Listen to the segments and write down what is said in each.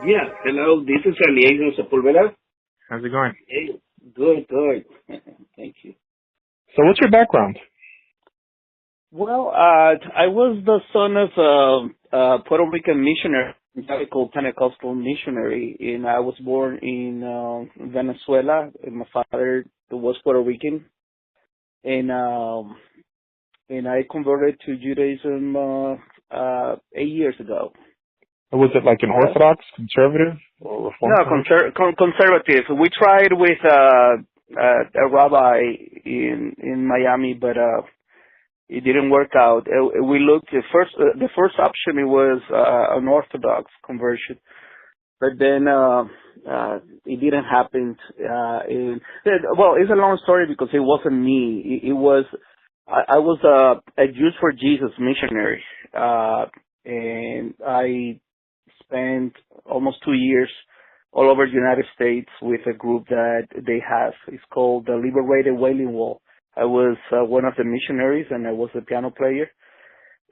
Yeah, hello, this is R Eliezer Sepulveda. How's it going? Hey, good, good. Thank you. So what's your background? Well, I was the son of a Puerto Rican missionary, radical Pentecostal missionary, and I was born in Venezuela, and my father was Puerto Rican, and I converted to Judaism 8 years ago. Was it like an Yeah. Orthodox, conservative, or Reform No, conversion? conservative. We tried with a rabbi in Miami, but it didn't work out. We looked at first. The first option it was an Orthodox conversion, but then it didn't happen. Well, it's a long story because it wasn't me. It was I was a Jews for Jesus missionary, and I spent almost 2 years all over the United States with a group that they have. It's called the Liberated Wailing Wall. I was one of the missionaries, and I was a piano player.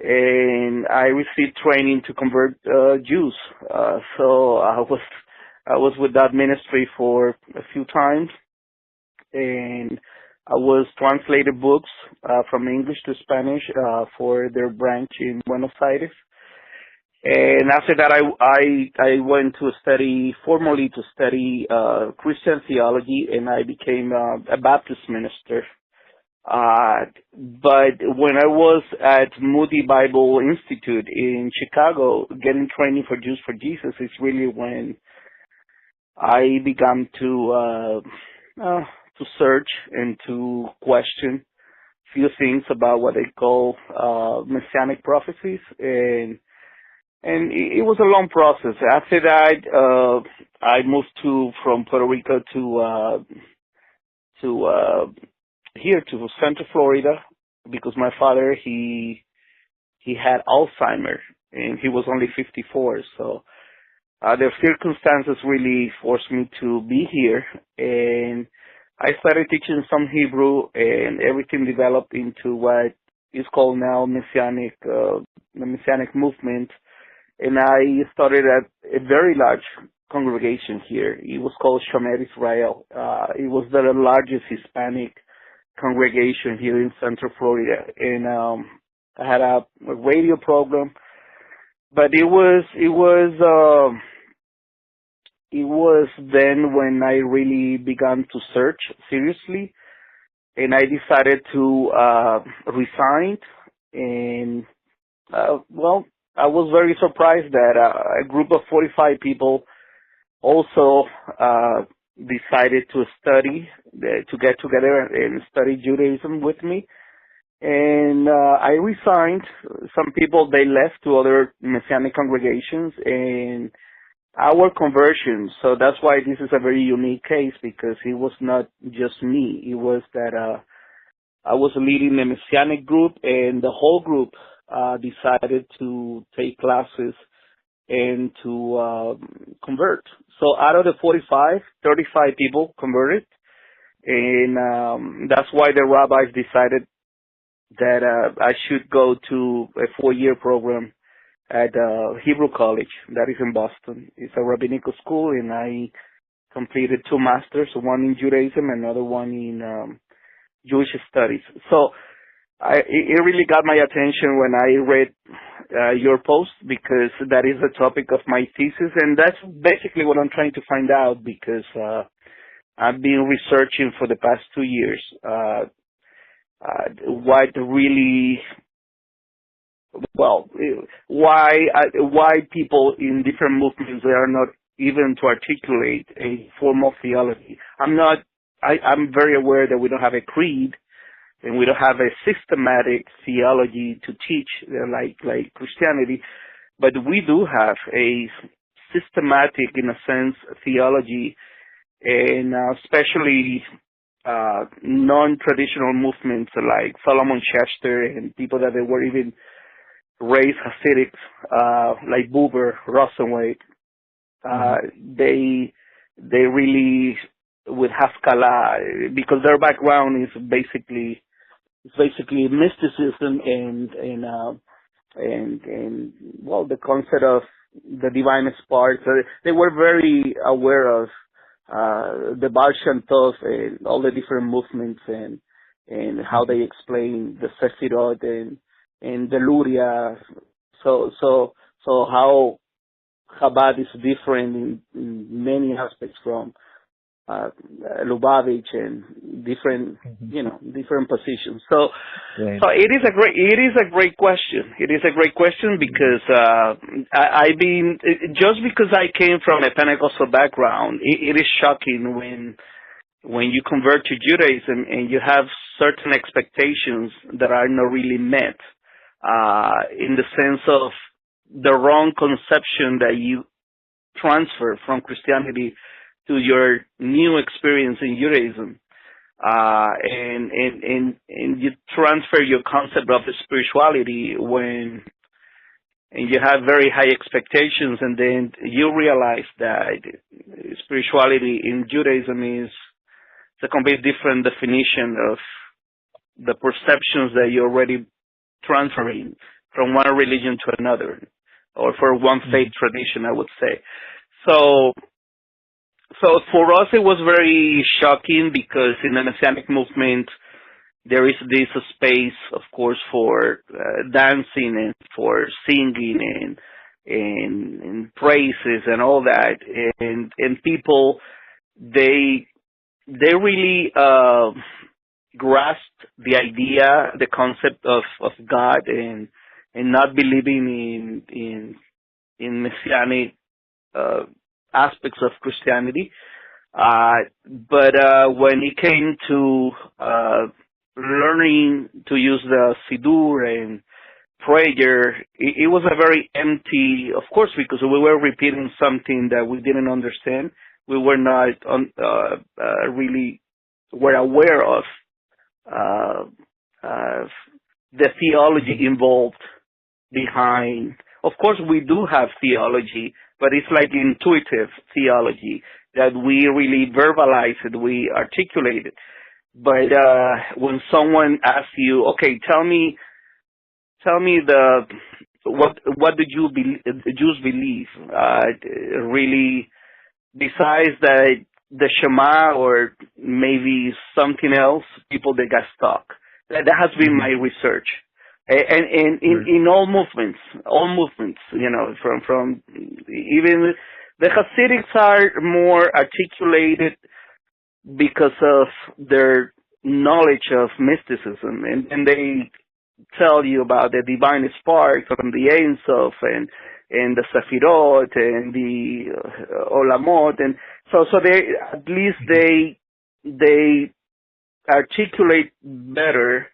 And I received training to convert Jews. So I was with that ministry for a few times, and I was translated books from English to Spanish for their branch in Buenos Aires. And after that, I went to study formally to study Christian theology, and I became a Baptist minister. But when I was at Moody Bible Institute in Chicago, getting training for Jews for Jesus, is really when I began to search and to question few things about what they call messianic prophecies, and it was a long process. After that, I moved from Puerto Rico to here to Central Florida because my father he had Alzheimer's and he was only 54. So the circumstances really forced me to be here, and I started teaching some Hebrew, and everything developed into what is called now the Messianic movement. And I started at a very large congregation here. It was called Shomer Israel. It was the largest Hispanic congregation here in Central Florida. And I had a radio program, but it was then when I really began to search seriously, and I decided to resign. And I was very surprised that a group of 45 people also decided to get together and study Judaism with me. And I resigned. Some people, they left to other Messianic congregations, and our conversion. So that's why this is a very unique case, because it was not just me. It was that I was leading the Messianic group, and the whole group decided to take classes and to convert. So out of the 45, 35 people converted, and that's why the rabbis decided that I should go to a 4-year program at Hebrew College that is in Boston. It's a rabbinical school, and I completed 2 masters, one in Judaism, another one in Jewish studies. So it really got my attention when I read your post, because that is the topic of my thesis, and that's basically what I'm trying to find out, because I've been researching for the past 2 years what really, why people in different movements, they are not even to articulate a formal theology. I'm very aware that we don't have a creed, and we don't have a systematic theology to teach like Christianity, but we do have a systematic, in a sense, theology, and especially non-traditional movements like Solomon Chester and people that they were even raised Hasidics, like Buber, Rosenwald. They really with Haskalah, because their background is basically mysticism and the concept of the divine spark. So they were very aware of the Baal Shem Tov and all the different movements and how they explain the Sefirot and the Luria. So how Chabad is different in many aspects from Lubavitch and different, different positions. So it is a great question. It is a great question because just because I came from a Pentecostal background, it is shocking when you convert to Judaism and you have certain expectations that are not really met, in the sense of the wrong conception that you transfer from Christianity to your new experience in Judaism, and you transfer your concept of spirituality and you have very high expectations, and then you realize that spirituality in Judaism is a completely different definition of the perceptions that you're already transferring from one religion to another, or for one faith tradition, I would say. So for us, it was very shocking because in the Messianic movement, there is this space, of course, for dancing and for singing and praises and all that. And people, they really grasped the idea, the concept of God and not believing in Messianic aspects of Christianity, but when it came to learning to use the Siddur and prayer, it was a very empty, of course, because we were repeating something that we didn't understand. We were not really were aware of the theology involved behind. Of course, we do have theology, but it's like intuitive theology that we really verbalize it, we articulate it. But when someone asks you, okay, tell me what the Jews believe, really, besides the Shema or maybe something else, people that got stuck. That has been my research. And in all movements, from even the Hasidics are more articulated because of their knowledge of mysticism, and they tell you about the divine spark from the Ein Sof and the Sefirot and the Olamot, and so they at least they articulate better.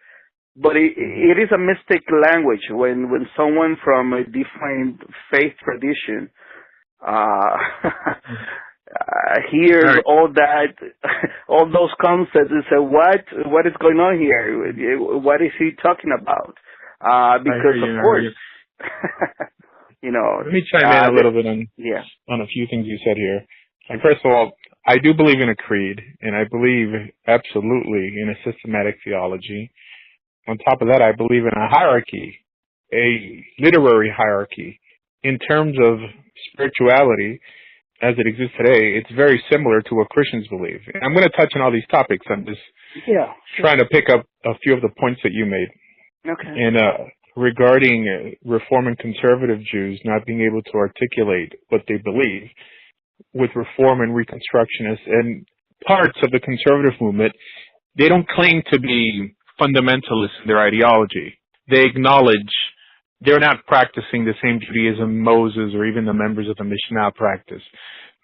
But it is a mystic language when someone from a different faith tradition hears all those concepts and say, what is going on here? What is he talking about? Because of course, Let me chime in a little bit on a few things you said here. Like, first of all, I do believe in a creed, and I believe absolutely in a systematic theology. On top of that, I believe in a hierarchy, a literary hierarchy. In terms of spirituality, as it exists today, it's very similar to what Christians believe. And I'm going to touch on all these topics. I'm just trying to pick up a few of the points that you made. Okay. And regarding Reform and conservative Jews not being able to articulate what they believe, with Reform and Reconstructionists and parts of the conservative movement, they don't claim to be fundamentalists in their ideology. They acknowledge they're not practicing the same Judaism Moses or even the members of the Mishnah practice.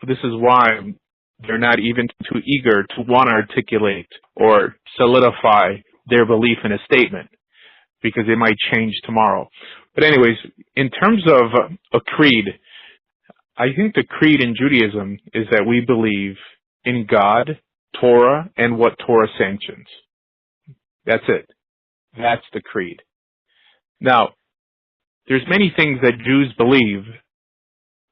So this is why they're not even too eager to want to articulate or solidify their belief in a statement, because it might change tomorrow. But anyways, in terms of a creed, I think the creed in Judaism is that we believe in God, Torah, and what Torah sanctions. That's it. That's the creed. Now, there's many things that Jews believe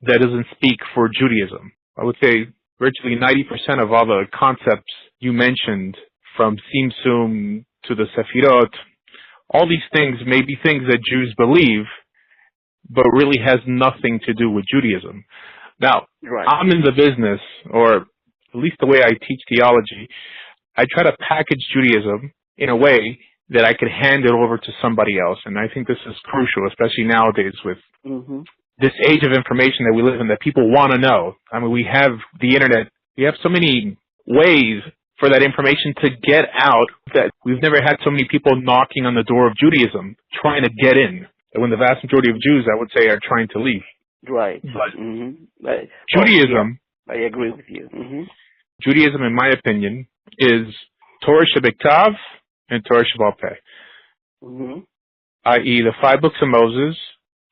that doesn't speak for Judaism. I would say virtually 90% of all the concepts you mentioned, from Tzimtzum to the Sefirot, all these things may be things that Jews believe, but really has nothing to do with Judaism. Now, Right. I'm in the business, or at least the way I teach theology, I try to package Judaism in a way that I could hand it over to somebody else. And I think this is crucial, especially nowadays with this age of information that we live in, that people want to know. I mean, we have the internet. We have so many ways for that information to get out that we've never had so many people knocking on the door of Judaism, trying to get in. And when the vast majority of Jews, I would say, are trying to leave. Right. But Judaism, I agree with you. Judaism, in my opinion, is Torah Shebektav and Torah Shebal Peh, i.e. the 5 books of Moses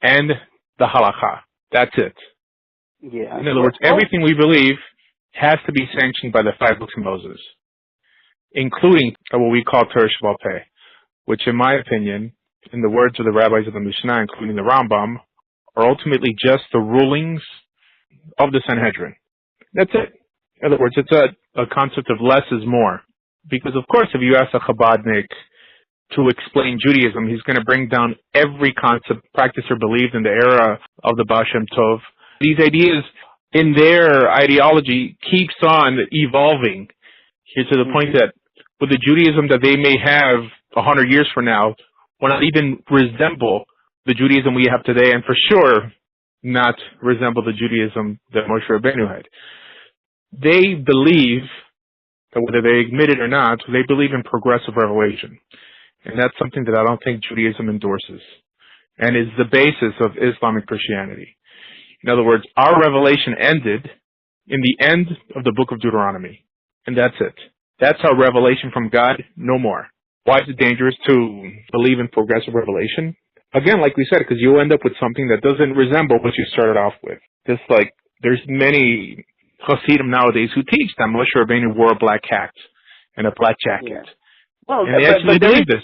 and the Halakha. That's it. Yeah. In other words, everything we believe has to be sanctioned by the 5 books of Moses, including what we call Torah Shebal Peh, which, in my opinion, in the words of the rabbis of the Mishnah, including the Rambam, are ultimately just the rulings of the Sanhedrin. That's it. In other words, it's a concept of less is more. Because, of course, if you ask a Chabadnik to explain Judaism, he's going to bring down every concept, practice, or believed in the era of the Baal Shem Tov. These ideas in their ideology keeps on evolving here to the point that with the Judaism that they may have 100 years from now will not even resemble the Judaism we have today, and for sure not resemble the Judaism that Moshe Rabbeinu had. They believe that whether they admit it or not, they believe in progressive revelation. And that's something that I don't think Judaism endorses and is the basis of Islamic Christianity. In other words, our revelation ended in the end of the book of Deuteronomy. And that's it. That's our revelation from God, no more. Why is it dangerous to believe in progressive revelation? Again, like we said, because you'll end up with something that doesn't resemble what you started off with. Just like there's many Hasidim nowadays who teach that Moshe Rabbeinu wore a black hat and a black jacket. Yeah. Well, and they actually believe this.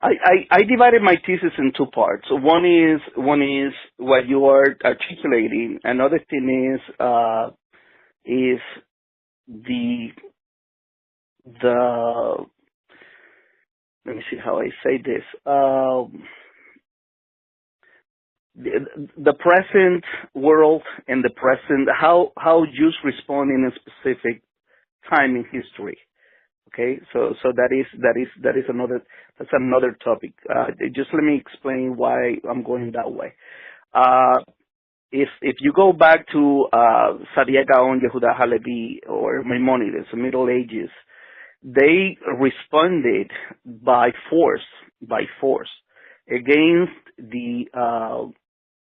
I divided my thesis in 2 parts. One is what you are articulating. Another thing is the let me see how I say this. The present world and the present, how Jews respond in a specific time in history. Okay, so that is another topic. Just let me explain why I'm going that way. If you go back to Sadia Gaon, Yehuda Halevi, or Maimonides, the Middle Ages, they responded by force against the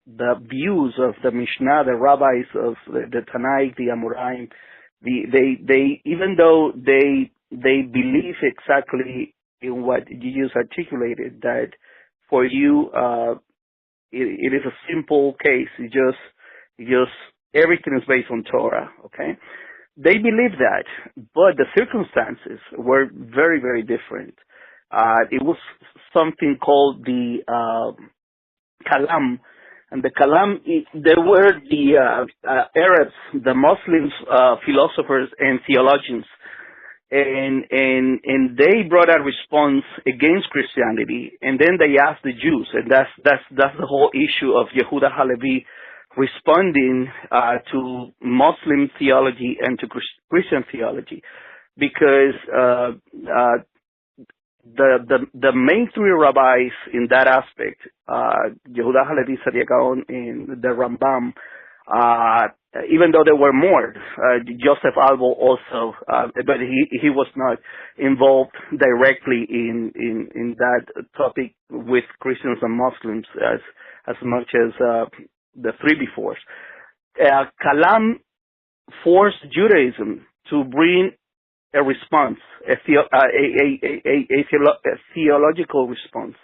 views of the Mishnah, the rabbis of the Tanaik, the Amoraim. They even though they believe exactly in what you just articulated, that for you it is a simple case. It just everything is based on Torah. Okay, they believe that, but the circumstances were very, very different. It was something called the Kalam. And the Kalam, they were the Arabs, the Muslims, philosophers and theologians, and they brought a response against Christianity, and then they asked the Jews, and that's the whole issue of Yehuda Halevi responding to Muslim theology and to Christian theology, because the main 3 rabbis in that aspect, Yehuda Halevi, Sadia Gaon, and the Rambam, even though there were more, Joseph Albo also, but he was not involved directly in that topic with Christians and Muslims as much as the 3 before. Kalam forced Judaism to bring a response, a theological response.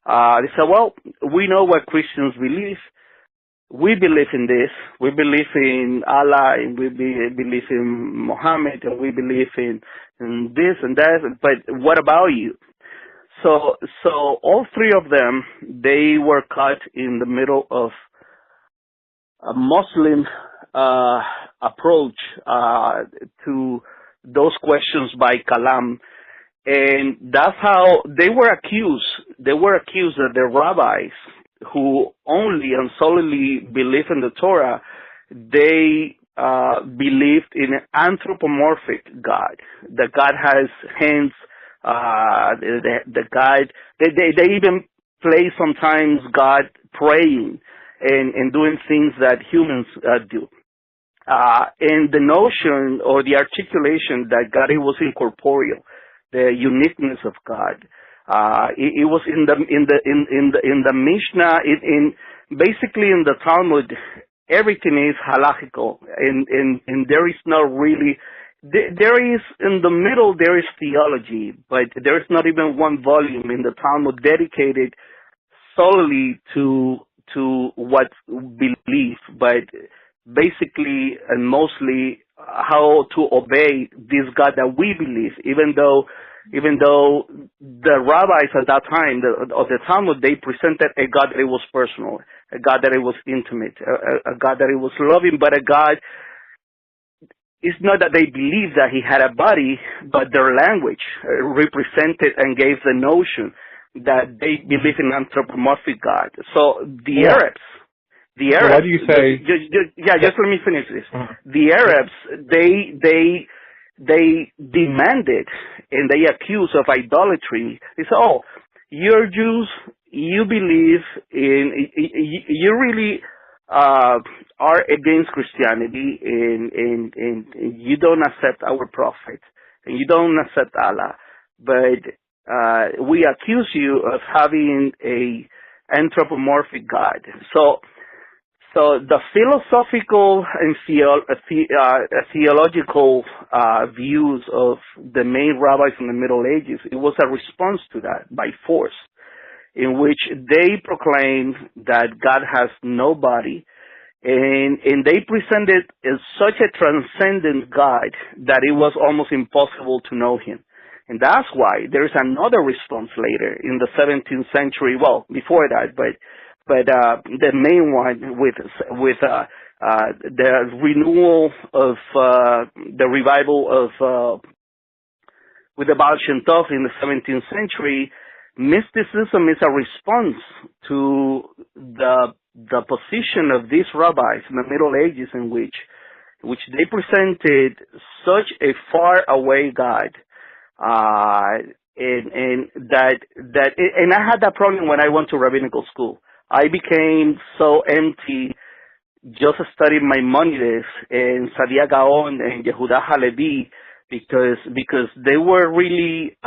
They said, well, we know what Christians believe. We believe in this. We believe in Allah, and we believe in Muhammad, and we believe in this and that. But what about you? So all 3 of them, they were caught in the middle of a Muslim approach to those questions by Kalam, And that's how they were accused. They were accused that the rabbis who only and solely believe in the Torah, they believed in an anthropomorphic God. The God has hands. The God. They even play sometimes God praying and doing things that humans do. And the notion or the articulation that God was incorporeal, the uniqueness of God. It was in the Mishnah, basically in the Talmud, everything is halachical, and there is not really, there is, in the middle there is theology, but there is not even one volume in the Talmud dedicated solely to what belief, but basically and mostly how to obey this God that we believe, even though the rabbis at that time of the Talmud, they presented a God that it was personal, a God that it was intimate, a God that it was loving, but a God, it's not that they believed that he had a body, but their language represented and gave the notion that they believe in anthropomorphic God. So the Arabs, why do you say? Just let me finish this. Uh-huh. The Arabs, they demanded and they accused of idolatry. They said, "Oh, you're Jews. You believe in. You really are against Christianity, and you don't accept our prophet, and you don't accept Allah. But we accuse you of having a anthropomorphic God." So the philosophical and theological views of the main rabbis in the Middle Ages, it was a response to that by force, in which they proclaimed that God has no body, and they presented as such a transcendent God that it was almost impossible to know him. And that's why there's another response later in the 17th century, well, before that, but the main one with the renewal of the revival of with the Baal Shem Tov in the 17th century. Mysticism is a response to the position of these rabbis in the Middle Ages, in which they presented such a far away God, and I had that problem when I went to rabbinical school. I became so empty just studying Maimonides and Sadia Gaon and Yehuda Halevi because they were really,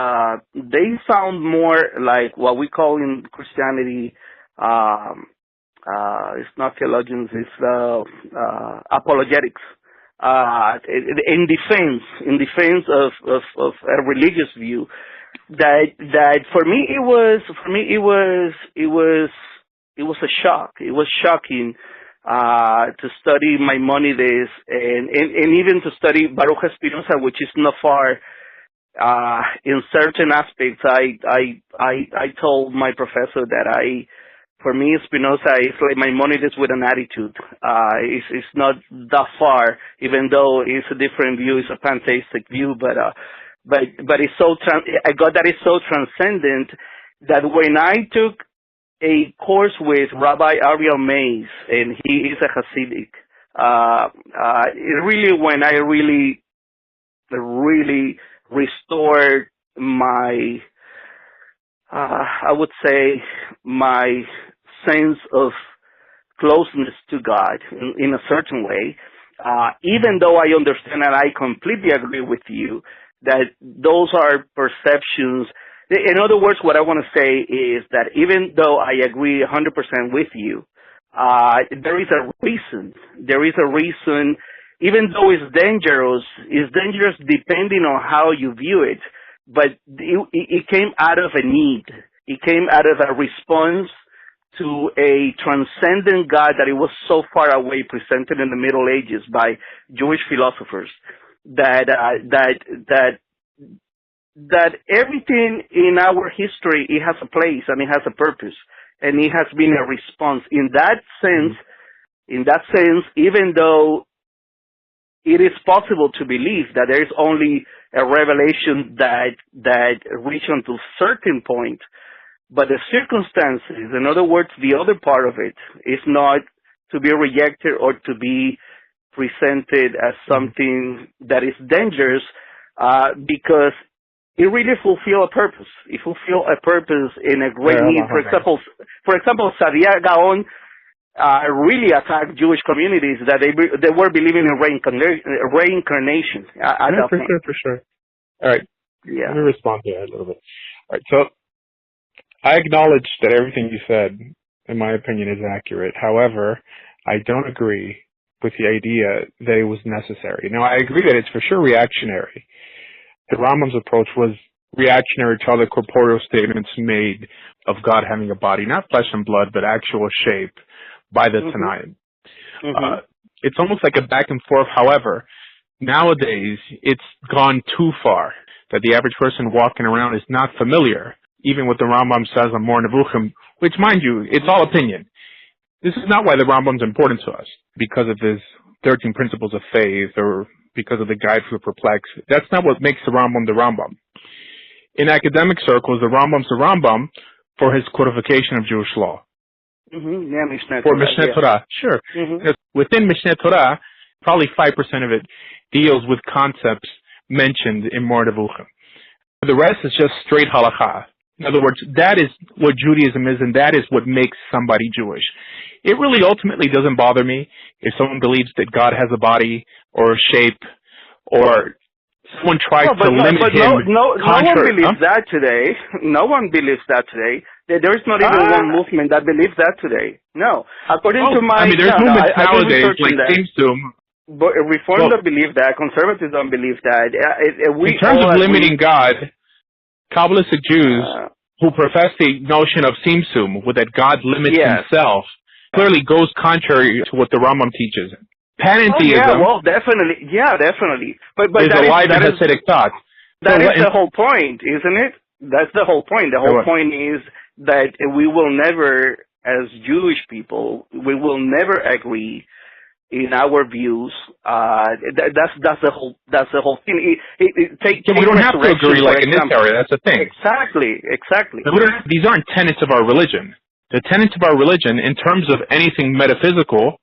they sound more like what we call in Christianity, it's not theologians, it's apologetics. In defense of a religious view, that for me it was a shock. It was shocking to study Maimonides and even to study Baruch Spinoza, which is not far. In certain aspects, I told my professor that for me, Spinoza is like Maimonides with an attitude. It's not that far, even though it's a different view. It's a pantheistic view, but it's so. I got that it's so transcendent that when I took a course with Rabbi Asher Meza, and he is a Hasidic, when I really restored my, I would say, my sense of closeness to God in a certain way, even though I understand and I completely agree with you that those are perceptions. In other words, what I want to say is that even though I agree 100% with you, there is a reason. There is a reason, even though it's dangerous depending on how you view it, but it came out of a need. It came out of a response to a transcendent God that it was so far away, presented in the Middle Ages by Jewish philosophers, that everything in our history, it has a place and it has a purpose, and it has been a response. In that sense, even though it is possible to believe that there is only a revelation that reached unto a certain point, but the circumstances, in other words, the other part of it, is not to be rejected or to be presented as something that is dangerous, because it really fulfills a purpose. It fulfills a purpose in a great need. For example, Sadia Gaon really attacked Jewish communities that they were believing in reincarnation at that point. For sure. All right. Yeah. Let me respond to that a little bit. All right. So I acknowledge that everything you said, in my opinion, is accurate. However, I don't agree with the idea that it was necessary. Now, I agree that it's for sure reactionary. The Rambam's approach was reactionary to other corporeal statements made of God having a body, not flesh and blood, but actual shape by the Tanaim. It's almost like a back and forth. However, nowadays, it's gone too far that the average person walking around is not familiar, even what the Rambam says on Mor Nevuchim, which, mind you, it's all opinion. This is not why the Rambam's important to us, because of his 13 principles of faith or because of the guide for the perplexed. That's not what makes the Rambam the Rambam. In academic circles, the Rambam's the Rambam for his codification of Jewish law. Yeah, Mishneh for Torah, Mishneh Torah, sure. Because within Mishneh Torah, probably 5% of it deals with concepts mentioned in Mor Nevuchim. The rest is just straight halakha. In other words, that is what Judaism is, and that is what makes somebody Jewish. It really ultimately doesn't bother me if someone believes that God has a body or a shape, or someone tries to limit him. No one believes that today. No one believes that today. There is not even one movement that believes that today. No. According to my... there's movements nowadays like Tzimtzum. But Reform don't believe that. Conservatives don't believe that. In terms of limiting God, Kabbalistic Jews who profess the notion of Tzimtzum, that God limits himself, clearly goes contrary to what the Rambam teaches. Panentheism definitely. Yeah, definitely. But is that alive in Hasidic thought. That is the whole point, isn't it? That's the whole point. The whole point is that we will never, as Jewish people, we will never agree in our views. That's the whole thing. We don't have to agree like in this area. That's the thing. Exactly. These aren't tenets of our religion. The tenets of our religion, in terms of anything metaphysical,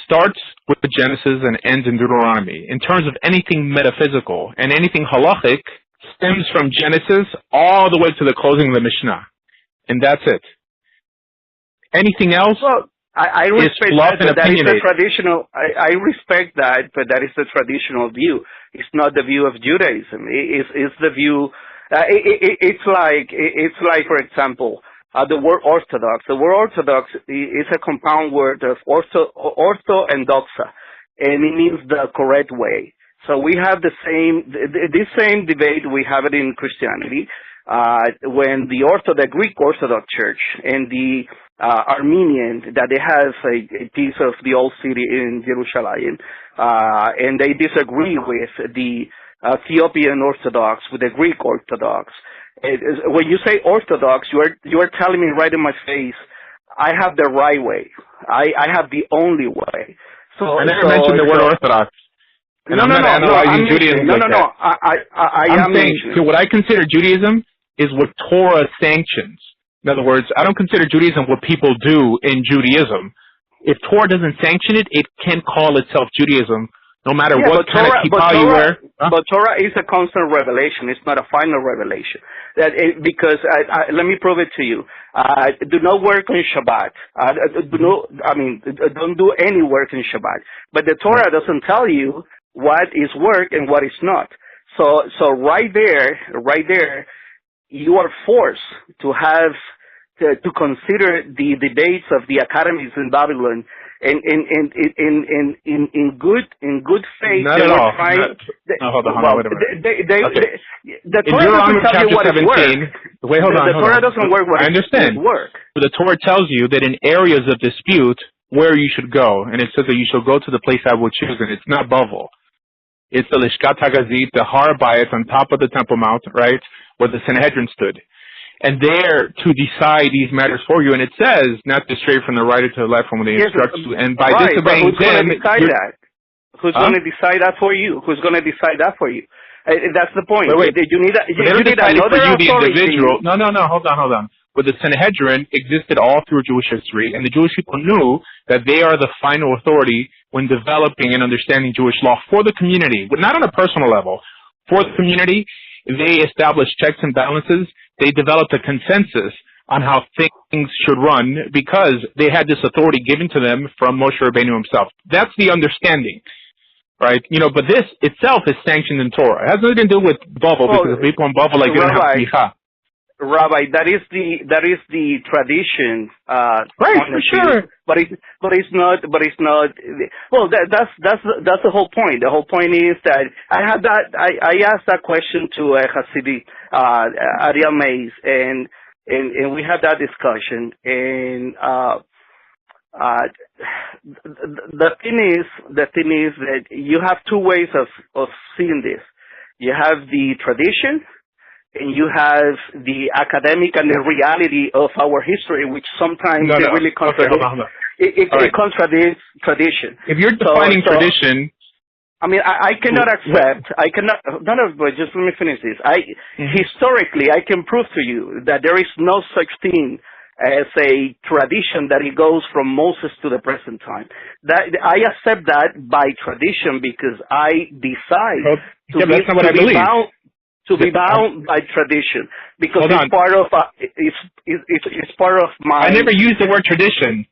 starts with the Genesis and ends in Deuteronomy. In terms of anything metaphysical and anything halachic, stems from Genesis all the way to the closing of the Mishnah. And that's it. Anything else? Well, I respect that is the traditional. I respect that, but that is the traditional view. It's not the view of Judaism. It's the view. It's like, for example, the word Orthodox. The word Orthodox is a compound word of ortho and doxa, and it means the correct way. So we have this same debate. We have it in Christianity. When the Greek Orthodox Church and the Armenian, that they have a piece of the old city in Jerusalem, and they disagree with the Ethiopian Orthodox, with the Greek Orthodox. When you say Orthodox, you are telling me right in my face, I have the right way. I have the only way. So I never mentioned the word Orthodox. And I'm not analyzing Judaism. I am saying what I consider Judaism is what Torah sanctions. In other words, I don't consider Judaism what people do in Judaism. If Torah doesn't sanction it, it can't call itself Judaism, no matter what kind of kippah you wear. But Torah is a constant revelation. It's not a final revelation. Because let me prove it to you. Do not work on Shabbat. Don't do any work in Shabbat. But the Torah doesn't tell you what is work and what is not. So right there, you are forced to have to consider the debates of the academies in Babylon, and in good faith. Not at all. Hold on. The Torah doesn't tell you what is work. Wait, hold on. The Torah doesn't work what is work. But the Torah tells you that in areas of dispute where you should go, and it says that you shall go to the place I will choose, and it's not Bavel. It's the Lishkat Hagazit, the Har Bayit on top of the Temple Mount, right, where the Sanhedrin stood. And there to decide these matters for you. And it says, not to stray from the right or to the left from when they instruct you. And by disobeying them... Who's going to decide that for you? Who's going to decide that for you? That's the point. Wait. You need another for you, the individual. No, hold on. But the Sanhedrin existed all through Jewish history, and the Jewish people knew that they are the final authority when developing and understanding Jewish law for the community, but not on a personal level. For the community, they established checks and balances. They developed a consensus on how things should run because they had this authority given to them from Moshe Rabbeinu himself. That's the understanding, right? But this itself is sanctioned in Torah. It has nothing to do with Bavel, because the people in Bavel they don't have smicha. Rabbi, that is the tradition. Right, for sure. But it's not. Well, that's the whole point. The whole point is that I asked that question to Hasidim, R Eliezer Meza, and we had that discussion. And the thing is that you have two ways of seeing this. You have the tradition, and you have the academic and the reality of our history, which sometimes really contradicts. Okay, it contradicts tradition. If you're defining tradition, I mean, I cannot accept. I cannot. But just let me finish this. Historically, I can prove to you that there is no such thing as a tradition that it goes from Moses to the present time. That I accept that by tradition because I decide to be bound by tradition, because it's part of it's part of my. I never used the word tradition.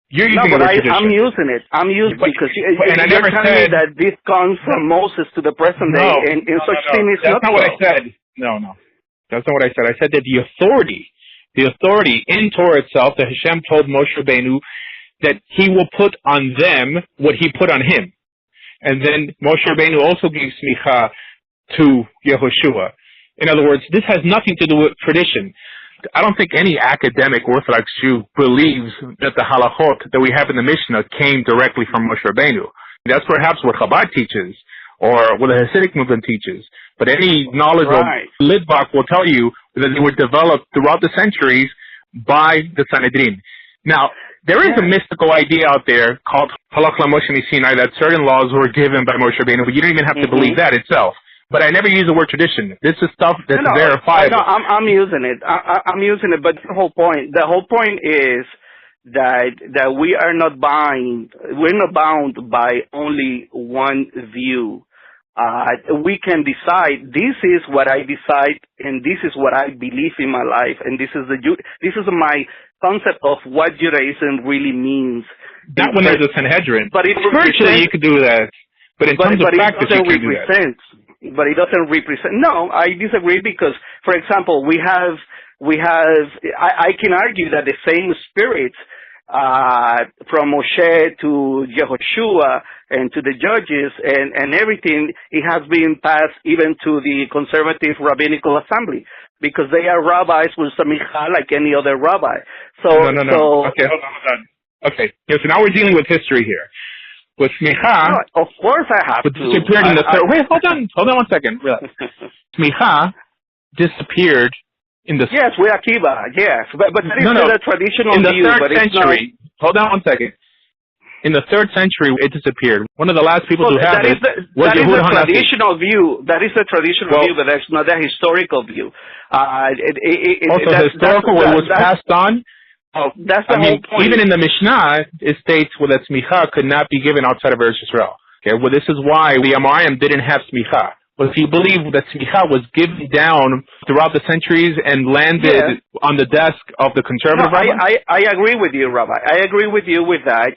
You're using the word tradition. I'm using it. Because you're telling me that this comes from Moses to the present day, and such thing is not. That's not what I said. No, that's not what I said. I said that the authority in Torah itself, that Hashem told Moshe Rabbeinu that He will put on them what He put on him, and then Moshe Rabbeinu also gave smicha to Yehoshua. In other words, this has nothing to do with tradition. I don't think any academic Orthodox Jew believes that the halachot that we have in the Mishnah came directly from Moshe Rabbeinu. That's perhaps what Chabad teaches, or what the Hasidic movement teaches. But any knowledge of Litvak will tell you that they were developed throughout the centuries by the Sanhedrin. Now, there is a mystical idea out there called halach la-Moshe Sinai, that certain laws were given by Moshe Rabbeinu, but you don't even have to believe that itself. But I never use the word tradition. This is stuff that's verifiable. No, I'm using it. I'm using it, but the whole point is that we are not bound. We're not bound by only one view. We can decide. This is what I decide, and this is what I believe in my life, and this is my concept of what Judaism really means. Not when there's a Sanhedrin. But spiritually, you could do that. But in terms of practice, you can't do that. But it doesn't represent. No, I disagree because, for example, we have. I can argue that the same spirit from Moshe to Yehoshua and to the judges and everything, it has been passed even to the conservative rabbinical assembly because they are rabbis with samicha like any other rabbi. So no. Okay, hold on. Okay, so now we're dealing with history here. With smicha, of course I have to. Disappeared in the third. Wait, hold on 1 second. Smicha disappeared in the. Yes, with Akiva. Yes, but that is the traditional view. In the 3rd century. Hold on 1 second. In the 3rd century, it disappeared. One of the last people to have it was Yehud Hanafi. Traditional view. That is the traditional view, but that's not the historical view. Also, historical was passed on. That's the whole point. Even in the Mishnah, it states that smicha could not be given outside of Eretz Yisrael. Okay, well, this is why the Amoraim didn't have smicha. But if you believe that smicha was given down throughout the centuries and landed on the desk of the conservative rabbi? I agree with you, Rabbi. I agree with you with that.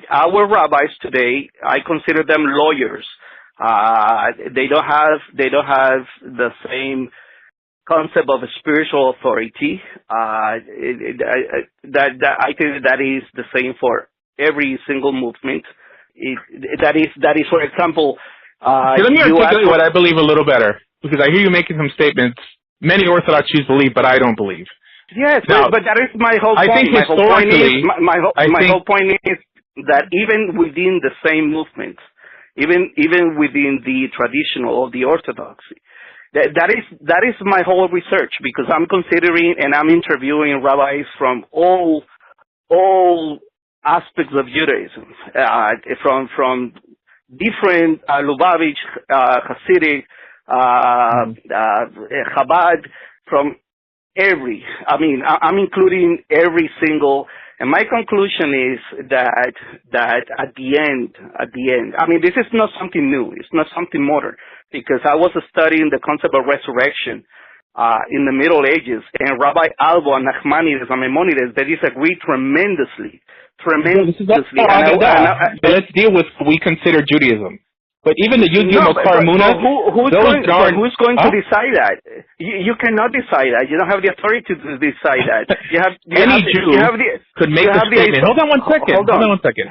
Our rabbis today, I consider them lawyers. They don't have the same concept of a spiritual authority. I think that is the same for every single movement. That is, for example. Let me articulate what I believe a little better, because I hear you making some statements. Many Orthodox Jews believe, but I don't believe. Yes, but that is my whole point. I think historically, my whole point is that even within the same movement, even within the traditional or the Orthodoxy. That is my whole research, because I'm considering and I'm interviewing rabbis from all aspects of Judaism, from different Lubavitch, Hasidic, Chabad, from I'm including every single, and my conclusion is that at the end, this is not something new. It's not something modern, because I was studying the concept of resurrection in the Middle Ages, and Rabbi Albo and Nachmanides and Maimonides, they disagree tremendously. Let's deal with what we consider Judaism. But even the Yud-Gim Makar Muna, who's going to decide that? You cannot decide that. You don't have the authority to decide that. Any Jew could make the statement. Hold on one second.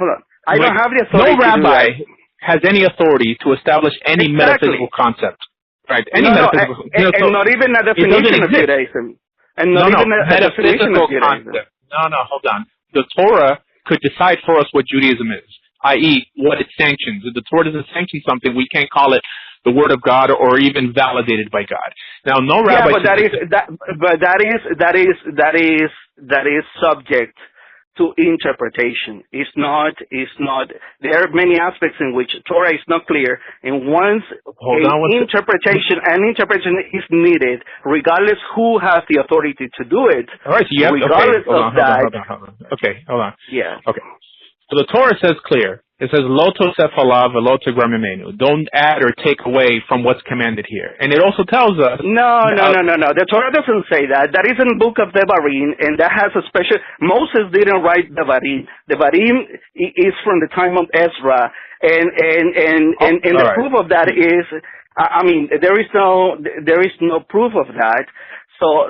I don't have the authority. No rabbi has any authority to establish any metaphysical concept. Right? Any metaphysical concept. And not even a definition of Judaism. And not even a definition of Judaism. No, hold on. The Torah could decide for us what Judaism is, i.e., what it sanctions. If the Torah doesn't sanction something, we can't call it the Word of God or even validated by God. Now, no rabbi. That is subject to interpretation. It's not. There are many aspects in which Torah is not clear, and once interpretation is needed, regardless who has the authority to do it. All right. So regardless of that. Hold on. Okay. Hold on. Yeah. Okay. So the Torah says clear. It says, Lo tosef halav v'lo tegram mimenu. Don't add or take away from what's commanded here. And it also tells us... No. The Torah doesn't say that. That is in the book of Devarim, and that has a special... Moses didn't write Devarim. Devarim is from the time of Ezra, and the proof of that is... there is no proof of that. So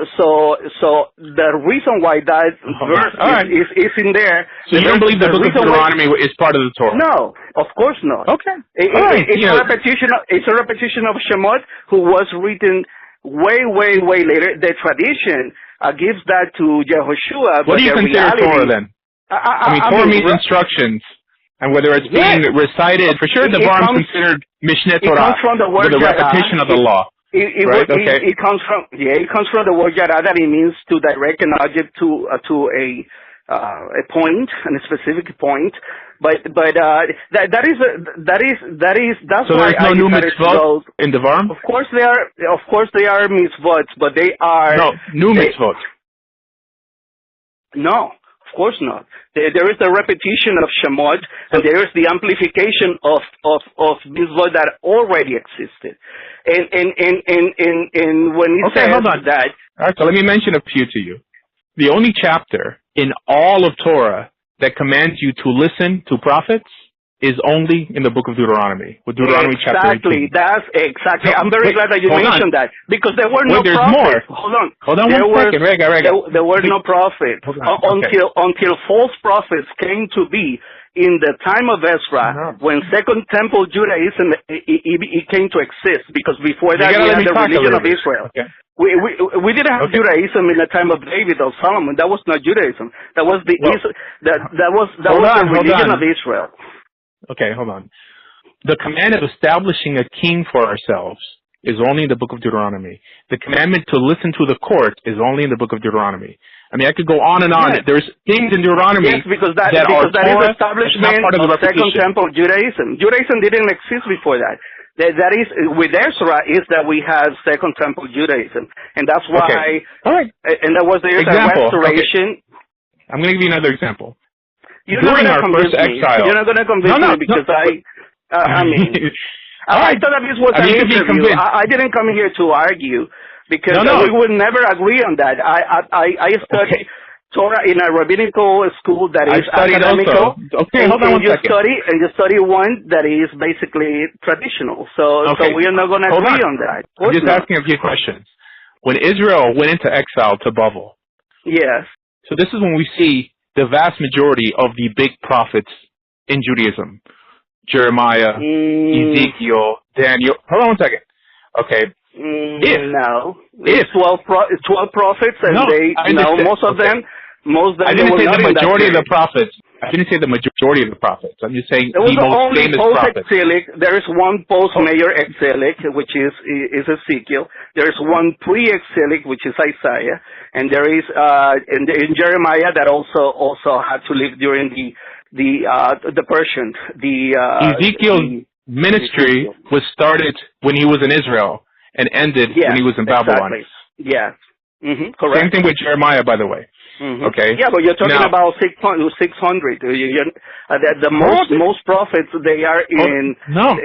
the reason why that verse is in there. So you don't believe the book of Deuteronomy is part of the Torah? No, of course not. Okay. It's a repetition of Shemot, who was written way later. The tradition gives that to Yehoshua. What do you consider Torah then? Torah means instructions. And whether it's being recited, for sure the Devarim considered Mishneh Torah, with a repetition of the law. It comes from the word yara, that it means to direct an object to a point, a specific point. But that's so why there's no new mitzvot in Devarim? Of course they are mitzvot, but they are new mitzvot. No. Of course not. There is the repetition of Shemot, and there is the amplification of mitzvot that already existed. And when he says that... All right, so let me mention a few to you. The only chapter in all of Torah that commands you to listen to prophets is only in the book of Deuteronomy, with Deuteronomy chapter 18. That's exactly. I'm very glad that you mentioned that, because there were no prophets. Hold on one second. There were no prophets until false prophets came to be in the time of Ezra, when Second Temple Judaism it came to exist, because before that we had the religion of Israel. Okay. We didn't have Judaism in the time of David or Solomon. That was not Judaism. That was the religion of Israel. Okay, hold on. The command of establishing a king for ourselves is only in the book of Deuteronomy. The commandment to listen to the court is only in the book of Deuteronomy. I could go on and on. Yes. There's things in Deuteronomy because that is establishment of Second Temple Judaism. Judaism didn't exist before that. That is, with Ezra, is that we have Second Temple Judaism. And that's why, and that was the restoration. Okay. I'm going to give you another example. You're not going to convince me. You're not going to convince me because I thought that this was an interview. I didn't come here to argue because we would never agree on that. I studied Torah in a rabbinical school that is academical. Okay, hold on one second. You study one that is basically traditional. So we are not going to agree on that. I'm just asking a few questions. When Israel went into exile to Babel. Yes. So this is when we see the vast majority of the big prophets in Judaism. Jeremiah, Ezekiel, Daniel. Hold on one second. Okay. It's 12 prophets, and most of them. I didn't say the majority of the prophets. I didn't say the majority of the prophets. I'm just saying the most famous prophets. There is one post-major exilic, which is Ezekiel. There is one pre-exilic, which is Isaiah, and there is in Jeremiah that also had to live during the Persian. Ezekiel's ministry was started when he was in Israel, and ended when he was in Babylon. Exactly. Yeah. Correct. Same thing with Jeremiah, by the way. Okay. Yeah, but you're talking about 600. The most prophets, they are in.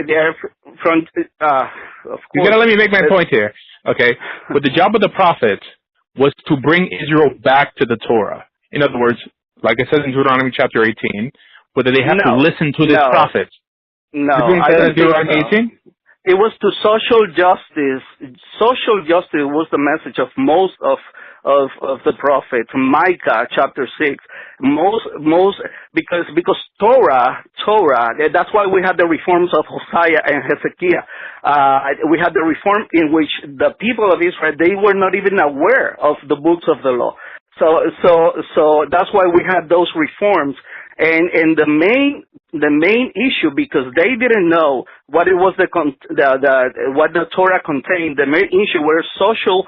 They are from. Of course. You gotta let me make my point here. Okay. But the job of the prophet was to bring Israel back to the Torah. In other words, like I said in Deuteronomy chapter 18, whether they have to listen to this prophet. No, I don't Deuteronomy 18? It was to social justice. Social justice was the message of most of the prophets. Micah chapter 6. Because Torah, that's why we had the reforms of Hosea and Hezekiah. We had the reform in which the people of Israel, they were not even aware of the books of the law. So that's why we had those reforms. And the main issue, because they didn't know what it was what the Torah contained, the main issue were social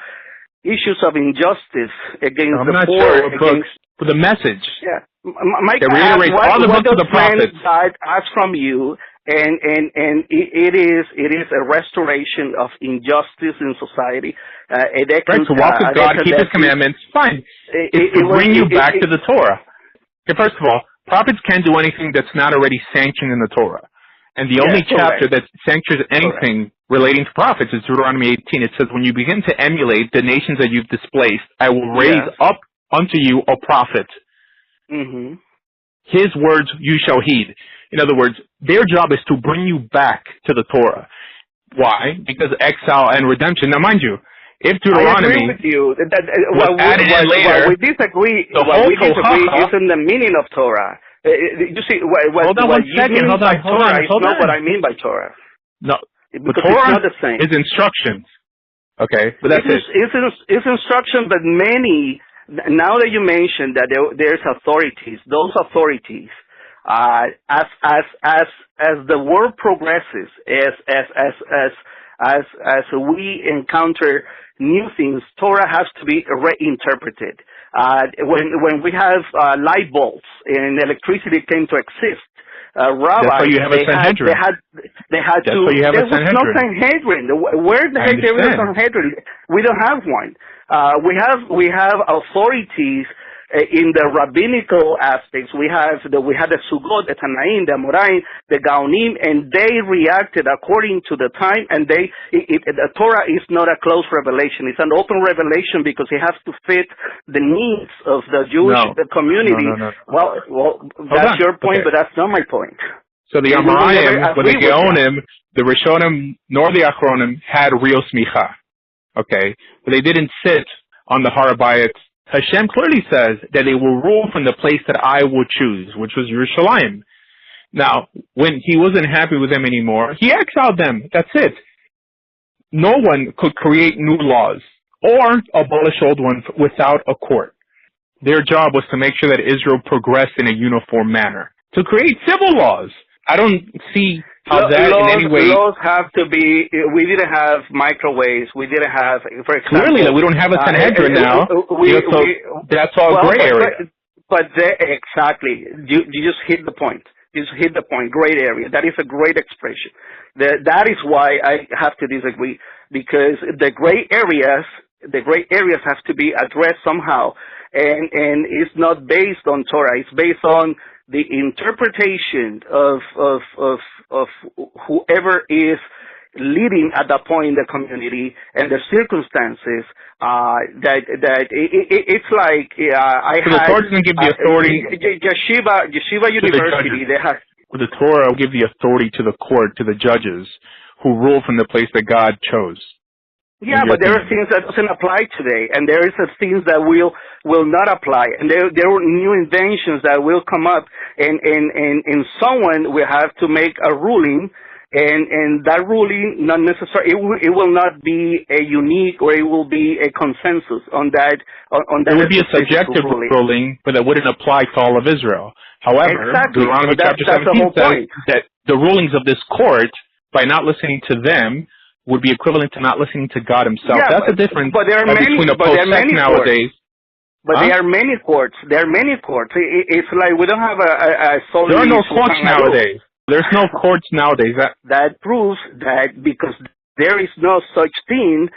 issues of injustice against the poor. For the message. Yeah. Mike, reiterates all the books of the prophets. God asks from you, and it is a restoration of injustice in society. To walk with God, keep His commandments, fine. It's to bring you back to the Torah. Okay, first of all, prophets can't do anything that's not already sanctioned in the Torah. And the only chapter that sanctions anything relating to prophets is Deuteronomy 18. It says, when you begin to emulate the nations that you've displaced, I will raise up unto you a prophet. His words you shall heed. In other words, their job is to bring you back to the Torah. Why? Because exile and redemption. Now, mind you, if Deuteronomy I agree with you. later, we disagree. What we disagree is in the meaning of Torah. You see, what you mean by Torah is not what I mean by Torah. No, because Torah it's not the same. Is instructions. Okay, but that's it. It's instruction, but many. Now that you mentioned that there's authorities, those authorities, as the world progresses, as we encounter new things, Torah has to be reinterpreted. When we have light bulbs and electricity came to exist, rabbis, that's why you have a Sanhedrin. They had that's to. Why you have there a was no Sanhedrin. Where the heck there is a Sanhedrin? We don't have one. We have authorities in the rabbinical aspects. We had the Sugot, the Tanaim, the Amoraim, the Gaonim, and they reacted according to the time. And the Torah is not a closed revelation; it's an open revelation because it has to fit the needs of the Jewish community. No. Well, that's your point, but that's not my point. So the Amoraim, with the Gaonim, the Rishonim, nor the Achronim had real smicha. Okay, but they didn't sit on the Har Habayit. Hashem clearly says that they will rule from the place that I will choose, which was Yerushalayim. Now, when he wasn't happy with them anymore, he exiled them. That's it. No one could create new laws or abolish old ones without a court. Their job was to make sure that Israel progressed in a uniform manner. To create civil laws, I don't see how that in any way... Laws have to be... We didn't have microwaves. We didn't have... For example, clearly, we don't have a Sanhedrin now. That's all gray area. Exactly. You just hit the point. You just hit the point. Gray area. That is a great expression. That is why I have to disagree. Because the gray areas have to be addressed somehow. And it's not based on Torah. It's based on the interpretation of whoever is leading at that point in the community and the circumstances. It's like the Torah doesn't give the authority. Yeshiva University. They have. The Torah will give the authority to the court, to the judges, who rule from the place that God chose. Yeah, but there are things that doesn't apply today, and there is things that will not apply, and there are new inventions that will come up, and someone will have to make a ruling, and that ruling not necessarily it will not be a unique, or it will be a consensus on that. It would be a subjective ruling, but that wouldn't apply to all of Israel. However, Deuteronomy chapter 17 says that the rulings of this court, by not listening to them, would be equivalent to not listening to God Himself. Yeah, that's the difference between a post-sect nowadays. But there are many courts. There are many courts. It's like we don't have a solid... There are no courts nowadays. There's no courts nowadays. That proves that because there is no such thing.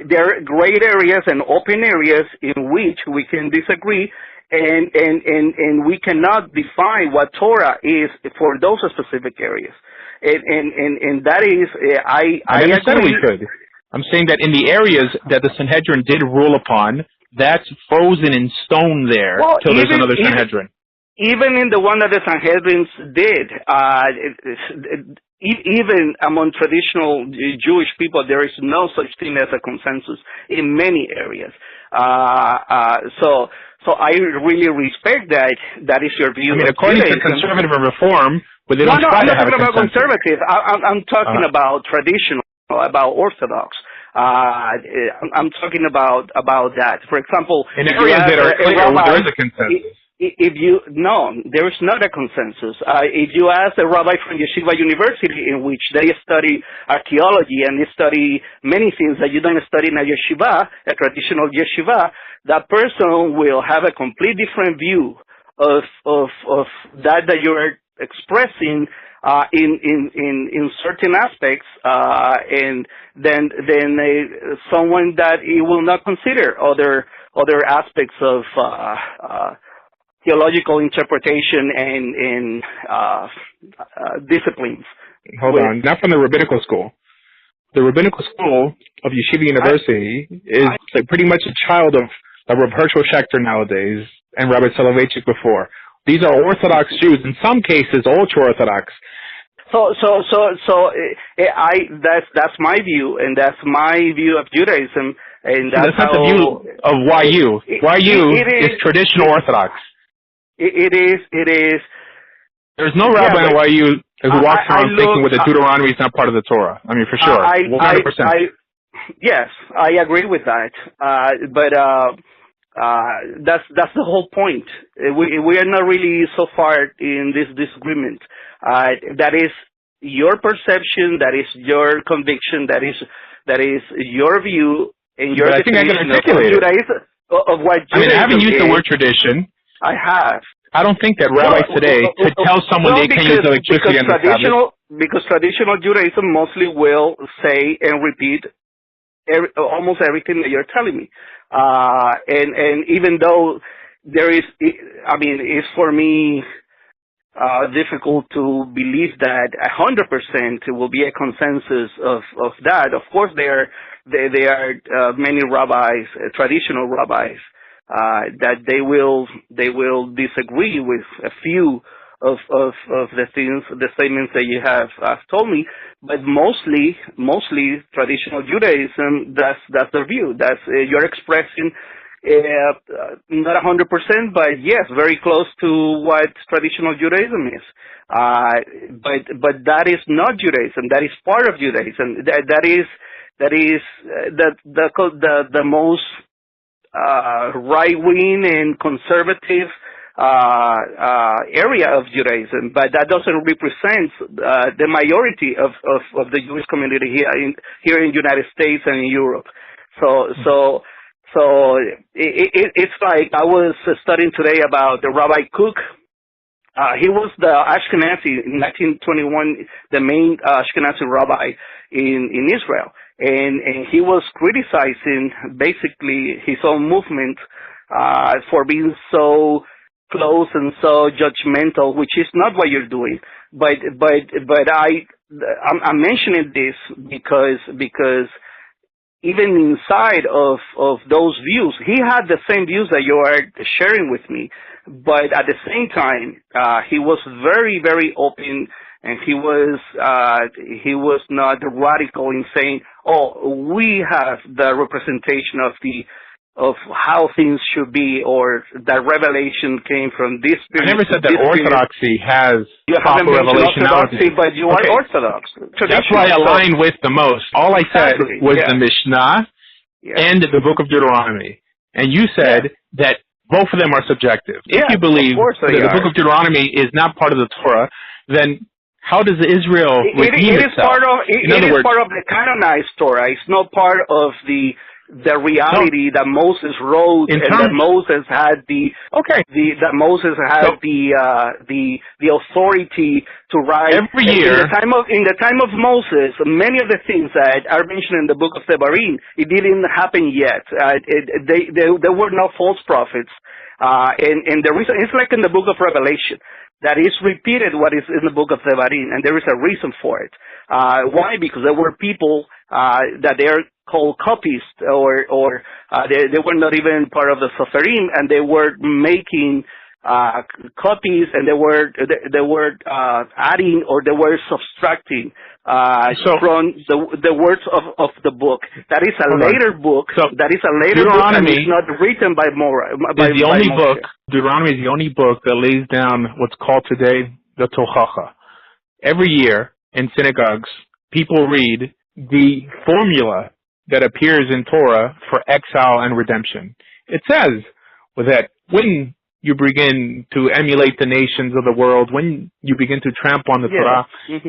There are gray areas and open areas in which we can disagree, and we cannot define what Torah is for those specific areas. And that is, I never said agree. we could. I'm saying that in the areas that the Sanhedrin did rule upon, that's frozen in stone there till there's another Sanhedrin. Even in the one that the Sanhedrin did, even among traditional Jewish people, there is no such thing as a consensus in many areas. So I really respect that. That is your view. I mean, according to conservative and reform, but they don't try to have a consensus. I'm not talking about conservative. I'm talking about traditional, about Orthodox. I'm talking about that. For example, in areas that are clear, there is a consensus. No, there is not a consensus. If you ask a rabbi from Yeshiva University, in which they study archaeology and they study many things that you don't study in a yeshiva, a traditional yeshiva, that person will have a complete different view of that you're expressing in certain aspects, and then someone that he will not consider other aspects of theological interpretation and disciplines. Hold on, not from the rabbinical school. The rabbinical school of Yeshiva University is pretty much a child of Rabbi Herschel Schechter nowadays and Rabbi Soloveitchik before. These are Orthodox Jews, in some cases ultra-Orthodox. So that's my view, and that's my view of Judaism, and that's not the view of YU. YU is traditional Orthodox. It is. There's no rabbi in YU who walks around thinking that Deuteronomy is not part of the Torah. I mean, for sure, 100%. Yes, I agree with that. But that's the whole point. We are not really so far in this disagreement. That is your perception. That is your conviction. That is your view and your definition of Judaism. Of what Judaism I mean, I haven't used the word tradition. I have. I don't think that rabbis today could tell someone they can use electricity on the Sabbath. Because traditional Judaism mostly will say and repeat almost everything that you're telling me. And even though there is, I mean, it's for me difficult to believe that 100% will be a consensus of that. Of course, there are many rabbis, traditional rabbis, that they will disagree with a few of the things, the statements that you have told me, but mostly traditional Judaism, that's their view. That's you're expressing not 100%, but yes, very close to what traditional Judaism is. But that is not Judaism. That is part of Judaism. That is the most right-wing and conservative area of Judaism, but that doesn't represent the majority of the Jewish community here in the United States and in Europe. So it's like I was studying today about the Rabbi Kook. He was the Ashkenazi in 1921, the main Ashkenazi rabbi in Israel. And he was criticizing basically his own movement for being so close and so judgmental, which is not what you're doing. But I'm mentioning this because even inside of those views, he had the same views that you are sharing with me. But at the same time, he was very, very open. And he was not radical in saying, "Oh, we have the representation of how things should be," or that revelation came from this spirit. I never said that Orthodoxy has proper revelation. Orthodoxy, but you are Orthodox. That's why I align with the most. All I said was the Mishnah and the Book of Deuteronomy, and you said that both of them are subjective. If you believe that the Book of Deuteronomy is not part of the Torah, then how does Israel redeem itself? It is part of the canonized Torah. It's not part of the the reality that Moses wrote and that Moses had that Moses had the authority to write. Every year, in the time of Moses, many of the things that are mentioned in the book of Devarim, it didn't happen yet. There were no false prophets, and the reason it's like in the book of Revelation that is repeated what is in the book of Devarim, and there is a reason for it. Why? Because there were people that they are called copyists, or they were not even part of the Soferim, and they were making copies, and they were adding or they were subtracting from the words of the book. That is a later book. That is a later book, and it's not written by Moshe. Deuteronomy is the only book that lays down what's called today the Tochacha. Every year in synagogues, people read the formula that appears in Torah for exile and redemption. It says that when you begin to emulate the nations of the world, when you begin to trample on the Torah,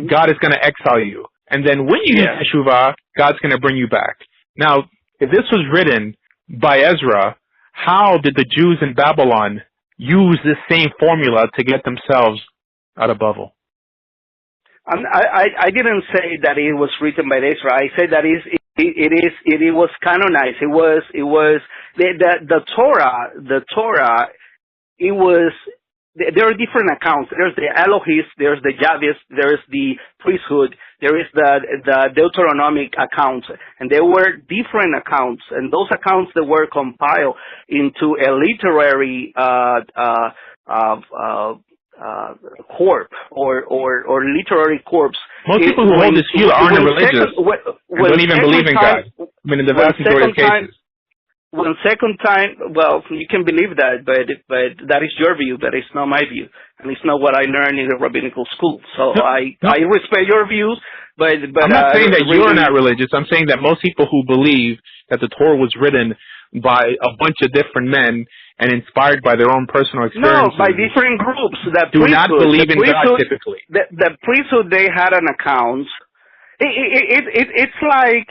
God is going to exile you. And then when you do teshuvah, God's going to bring you back. Now, if this was written by Ezra, how did the Jews in Babylon use this same formula to get themselves out of Babel? I didn't say that it was written by Ezra. I said that it was canonized. It was the Torah. The Torah. It was. There are different accounts. There's the Elohist. There's the Javis. There's the priesthood. There is the Deuteronomic accounts, and there were different accounts, and those accounts that were compiled into a literary corp or literary corpse. Most people who hold this view aren't religious and don't even believe in God. I mean, in the vast majority of cases. One second time, well, you can believe that, but that is your view. That is not my view, and it's not what I learned in the rabbinical school. So I respect your views, but I'm not saying that you're not religious. I'm saying that most people who believe that the Torah was written by a bunch of different men and inspired by their own personal experiences. No, by different groups. Do not believe in God typically. The priesthood, they had an account. It's like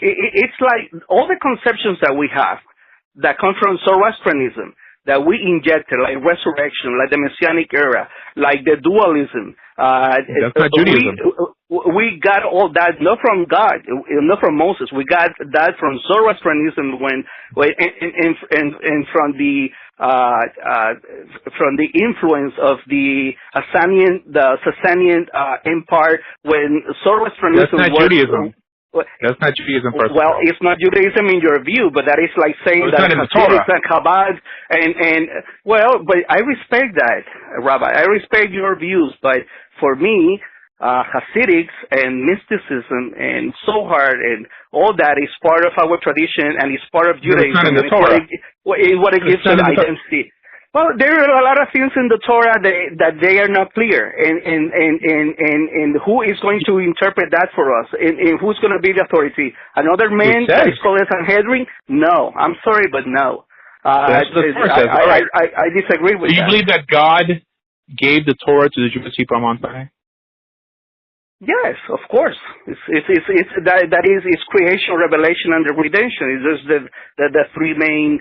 all the conceptions that we have that come from Zoroastrianism, that we injected, like resurrection, like the Messianic era, like the dualism. That's not Judaism. We got all that not from God, not from Moses. We got that from Zoroastrianism and from the influence of the Sasanian Empire when Zoroastrianism was. That's not Judaism. That's not Judaism, first of all. It's not Judaism in your view, but that is like saying that Hasidics and Chabad but I respect that, Rabbi. I respect your views, but for me, Hasidics and mysticism and Zohar and all that is part of our tradition and it's part of Judaism. It's not in the Torah. What it gives an identity. Well, there are a lot of things in the Torah that they are not clear, and who is going to interpret that for us, and who's going to be the authority? Another man that is called a Sanhedrin? No, I'm sorry, but no. I disagree with that. Do you believe that God gave the Torah to the Jewish people on Mount Sinai? Yes, of course. It's creation, revelation, and the redemption. It's just the three main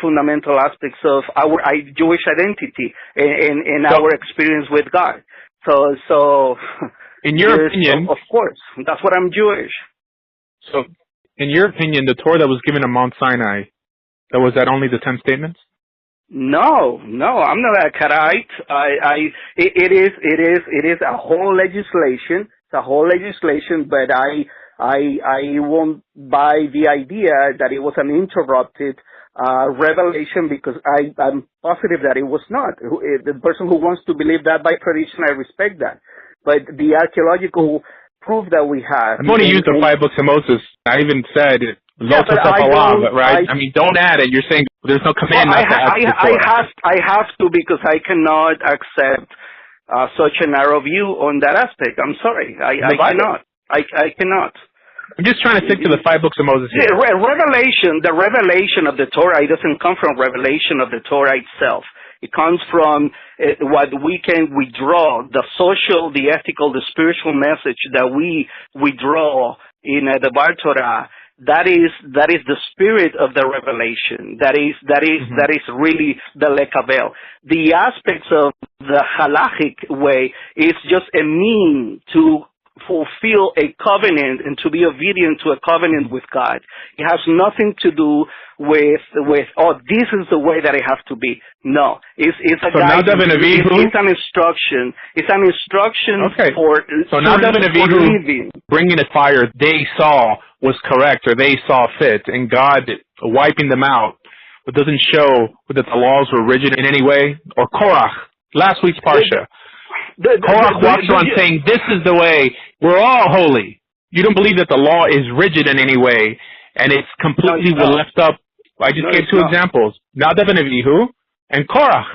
fundamental aspects of our Jewish identity and our experience with God. So in your opinion, of course, that's what I'm Jewish. So, in your opinion, the Torah that was given on Mount Sinai, was that only the 10 statements? No, I'm not a Karaite. It is a whole legislation. It's a whole legislation, but I won't buy the idea that it was an interrupted revelation because I'm positive that it was not. The person who wants to believe that by tradition, I respect that. But the archaeological proof that we have. I'm going to use the 5 books of Moses. I even said right? I mean, don't add it. You're saying there's no command not to add it. I have to because I cannot accept such a narrow view on that aspect. I'm sorry. I cannot. I cannot. I'm just trying to stick to the 5 books of Moses here. The revelation of the Torah, it doesn't come from revelation of the Torah itself. It comes from what we can withdraw, the social, the ethical, the spiritual message that we withdraw in the Bar Torah that is the spirit of the revelation. That is really the lekavel. The aspects of the halachic way is just a mean to fulfill a covenant and to be obedient to a covenant with God. It has nothing to do with this is the way that it has to be. No, it's a guidance. It's an instruction. It's an instruction for living. Bringing the fire they saw was correct or they saw fit, and God wiping them out. It doesn't show that the laws were rigid in any way. Or Korach, last week's parsha. Korach walks around saying, this is the way, we're all holy. You don't believe that the law is rigid in any way, and it's completely left up. I just gave two examples, Nadav and Avihu, and Korach,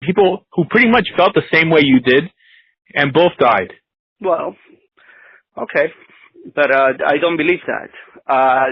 people who pretty much felt the same way you did, and both died. Well, okay, but I don't believe that. I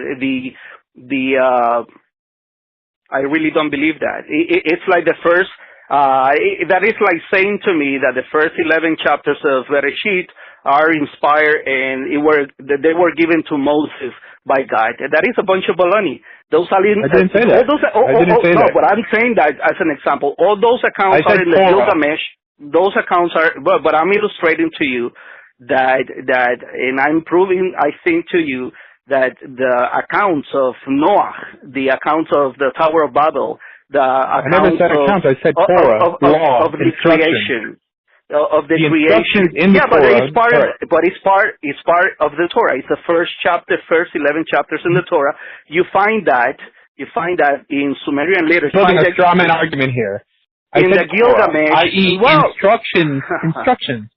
really don't believe that. It's like the first, that is like saying to me that the first 11 chapters of Bereshit are inspired and they were given to Moses by God. That is a bunch of baloney. I didn't say that. But I'm saying that as an example. All those accounts are in the Gilgamesh. Those accounts are, but I'm illustrating to you that, and I'm proving, I think, to you that the accounts of Noah, the accounts of the Tower of Babel, I never said accounts. I said Torah, law, of the creation. Of the creation in the Torah. But it's part of the Torah. It's the first 11 chapters in the Torah. You find that in Sumerian literature. Building a straw man argument here. In the Gilgamesh, i.e. instructions.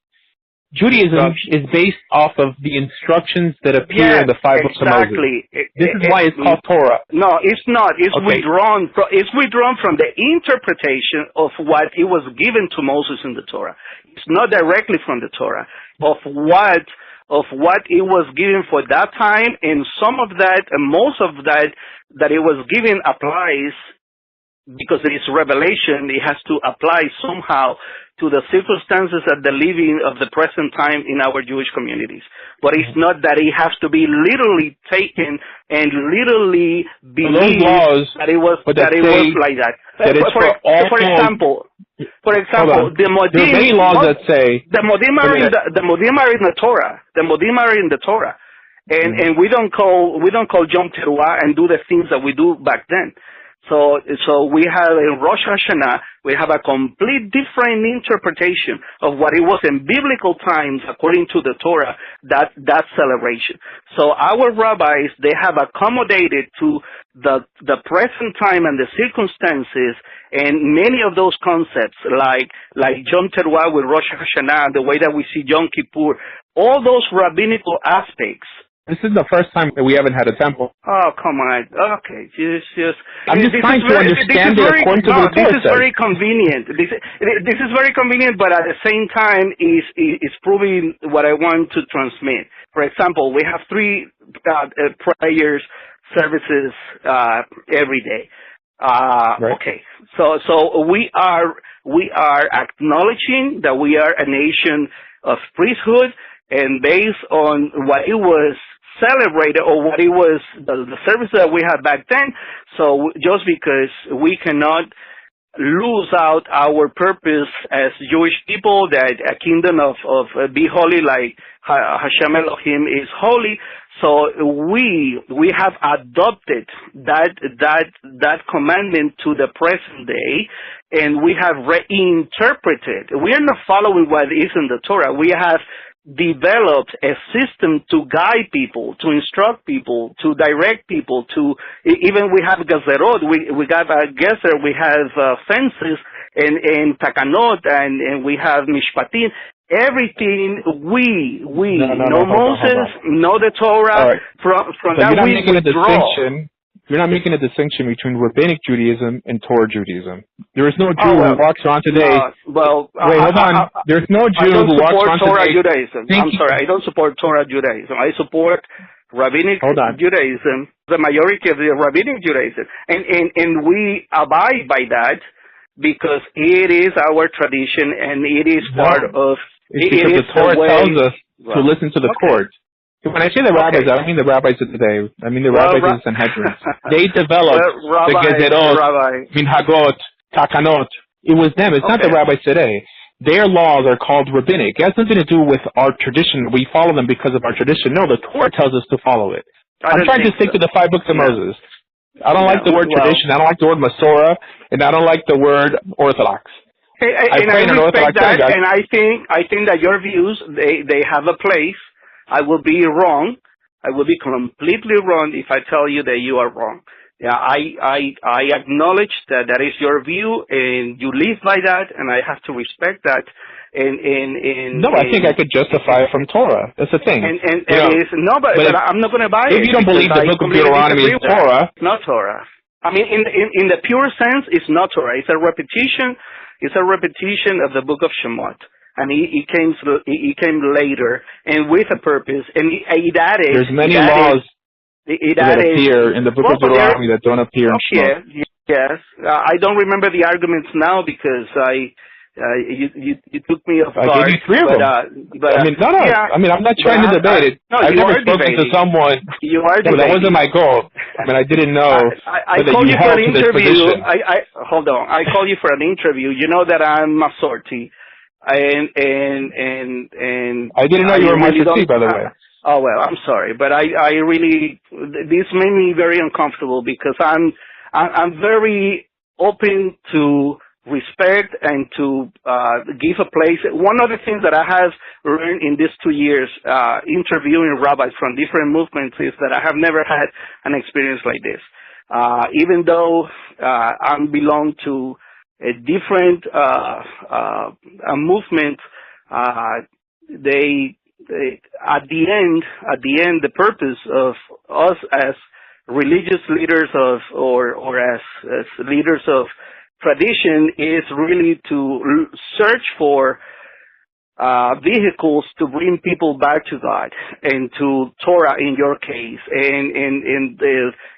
Judaism is based off of the instructions that appear in the five books of Moses. This is why it's called Torah. No, it's not. It's withdrawn. It's withdrawn from the interpretation of what it was given to Moses in the Torah. It's not directly from the Torah of what it was given for that time, and some of that, and most of that it was given applies. Because it is revelation, it has to apply somehow to the circumstances at the living of the present time in our Jewish communities. But it's not that it has to be literally taken and literally believed that it was like that. For example, the Modim are in the Torah. The Modim are in the Torah, and we don't call Yom Teruah and do the things that we do back then. So we have in Rosh Hashanah, we have a complete different interpretation of what it was in biblical times according to the Torah, that celebration. So our rabbis, they have accommodated to the present time and the circumstances, and many of those concepts like Yom Teruah with Rosh Hashanah, the way that we see Yom Kippur, all those rabbinical aspects. This is the first time that we haven't had a temple. Oh, come on. Okay. I'm just trying to understand it according to the Torah. This is very convenient. This is very convenient, but at the same time is proving what I want to transmit. For example, we have 3 prayers, services every day. Right. Okay. So we are acknowledging that we are a nation of priesthood, and based on what it was celebrated or what it was the service that we had back then. So just because we cannot lose out our purpose as Jewish people, that a kingdom of be holy like Hashem Elohim is holy. So we have adopted that commandment to the present day, and we have reinterpreted. We are not following what is in the Torah. We have developed a system to guide people, to instruct people, to direct people, to even we have gazerot, we got a gezer, we have fences and takanot, and we have mishpatim. Everything no Moses, no the Torah. Right. From so that you're not we making withdraw. You're not making a distinction between Rabbinic Judaism and Torah Judaism. There is no Jew who walks around today. Wait, hold on. There's no Jew who walks around Torah today. Judaism. I'm sorry, I don't support Torah Judaism. I support Rabbinic Judaism, the majority of the Rabbinic Judaism, and we abide by that because it is our tradition and it is part of. It's because the Torah tells us to listen to the court. When I say the rabbis, I don't mean the rabbis of today. I mean the rabbis of the Sanhedrin. They developed the Gezerot, Minhagot, Takanot. It was them. It's not the rabbis today. Their laws are called rabbinic. It has nothing to do with our tradition. We follow them because of our tradition. No, the Torah tells us to follow it. I'm trying to stick to the 5 books of Moses. I don't like the word tradition. I don't like the word Masorah, and I don't like the word Orthodox. And I respect that, and I think that your views they have a place. I will be wrong. I will be completely wrong if I tell you that you are wrong. Yeah, I acknowledge that that is your view, and you live by that, and I have to respect that. I think I could justify it from Torah. That's the thing. But I'm not going to buy it. If you don't believe the book of Deuteronomy is Torah, not Torah. I mean, in the pure sense, it's not Torah. It's a repetition. It's a repetition of the book of Shemot, and he came later and with a purpose, and it added. There's many laws that appear in the book of Deuteronomy that don't appear in Shemot. Yes. I don't remember the arguments now because you took me off guard. I gave you 3 of them. I mean, I'm not trying to debate it. I've never spoken to someone. You are debating. That wasn't my goal. I mean, I didn't know I called you for an interview. Hold on. I called you for an interview. You know that I'm Masorti, and I didn't know you were Masorti, by the way. Oh well, I'm sorry, but I really this made me very uncomfortable because I'm very open to respect and to give a place. One of the things that I have learned in these 2 years interviewing rabbis from different movements is that I have never had an experience like this. Even though I belong to a different movement, they at the end, the purpose of us as religious leaders or as leaders of tradition is really to search for vehicles to bring people back to God and to Torah in your case, and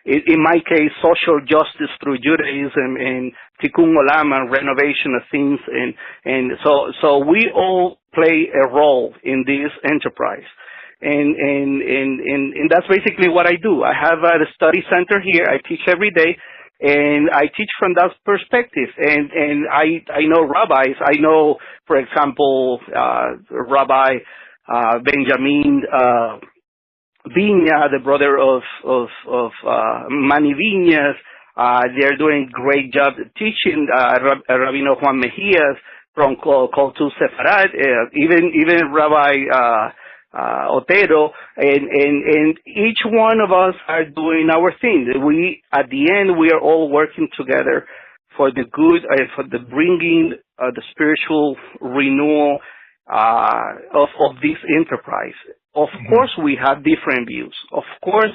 in my case, social justice through Judaism and Tikkun Olam and renovation of things, and so we all play a role in this enterprise. And that's basically what I do. I have a study center here. I teach every day. And I teach from that perspective, and I know rabbis. I know, for example, Rabbi Benjamin Viña, the brother of Manny Viñas. They're doing a great job teaching. Rabino Juan Mejias from Koltu Sefarad, even Rabbi Otero, and each one of us are doing our thing. At the end, we are all working together for the good, for the bringing the spiritual renewal of this enterprise. Of course, we have different views. Of course,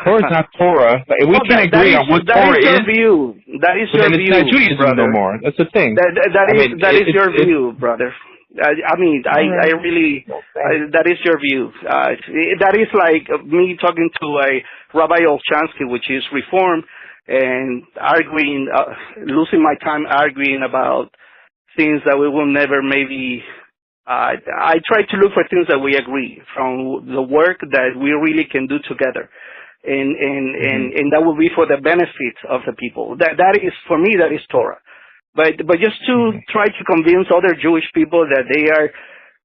Torah is not Torah. We can't agree on what Torah is. That is your view. That is your view, it's not Judaism brother. No more. That's the thing. That is your view, brother. I mean, I really, that is your view. That is like me talking to a Rabbi Olshansky, which is Reform, and arguing, losing my time arguing about things that we will never maybe. I try to look for things that we agree from the work that we really can do together, and that will be for the benefit of the people. That is, for me, that is Torah. But just to try to convince other Jewish people that they are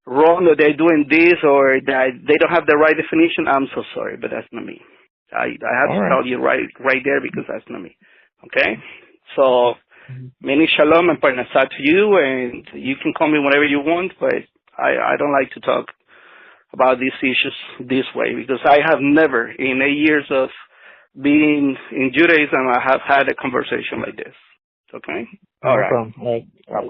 wrong or they're doing this or that they don't have the right definition, I'm so sorry, but that's not me. I have to tell you right there because that's not me. Okay? So, many shalom and parnasah to you, and you can call me whatever you want, but I don't like to talk about these issues this way because I have never, in 8 years of being in Judaism, I have had a conversation like this. Okay? All right. All right.